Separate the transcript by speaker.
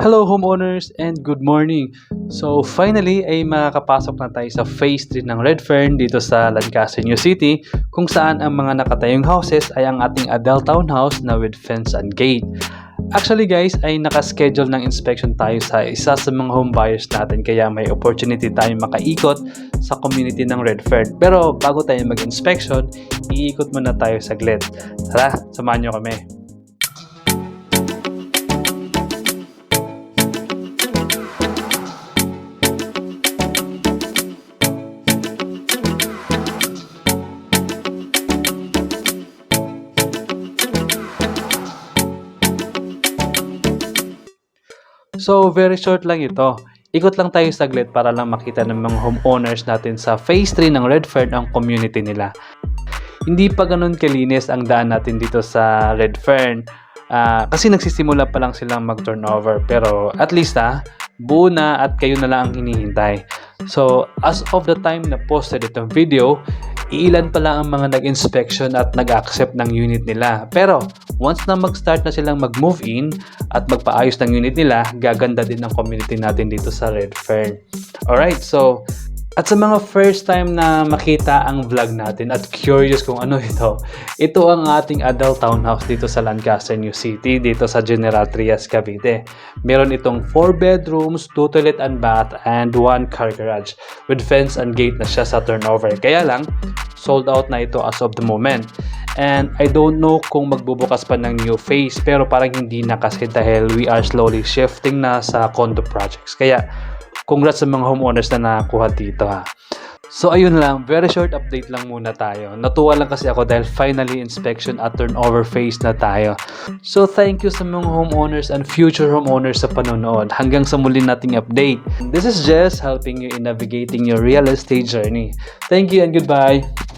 Speaker 1: Hello homeowners and good morning! So finally ay makakapasok na tayo sa Phase 3 ng Redfern dito sa Lancaster, New City kung saan ang mga nakatayong houses ay ang ating adult townhouse na with fence and gate. Actually guys ay nakaschedule ng inspection tayo sa isa sa mga home buyers natin kaya may opportunity tayong makaikot sa community ng Redfern. Pero bago tayo mag-inspection, iikot muna tayo saglit. Tara, samahan nyo kami. So, very short lang ito. Ikot lang tayo saglit para lang makita ng mga homeowners natin sa Phase 3 ng Redfern ang community nila. Hindi pa ganun kalinis ang daan natin dito sa Redfern kasi nagsisimula pa lang silang mag-turnover. Pero at least buo na at kayo na lang ang hinihintay. So, as of the time na posted itong video, iilan pa lang ang mga nag-inspection at nag-accept ng unit nila. Pero, once na mag-start na silang mag-move in at magpaayos ng unit nila, gaganda din ang community natin dito sa Redfern. Alright, so, at sa mga first time na makita ang vlog natin at curious kung ano ito ang ating adult townhouse dito sa Lancaster, New City, dito sa General Trias, Cavite. Meron itong 4 bedrooms, 2 toilet and bath, and 1 car garage. With fence and gate na siya sa turnover. Kaya lang, sold out na ito as of the moment. And I don't know kung magbubukas pa ng new phase, pero parang hindi na kasi dahil we are slowly shifting na sa condo projects. Kaya, congrats sa mga homeowners na nakakuha dito So ayun lang, very short update lang muna tayo. Natuwa lang kasi ako dahil finally inspection at turnover phase na tayo. So thank you sa mga homeowners and future homeowners sa panonood. Hanggang sa muli nating update. This is Jess helping you in navigating your real estate journey. Thank you and goodbye!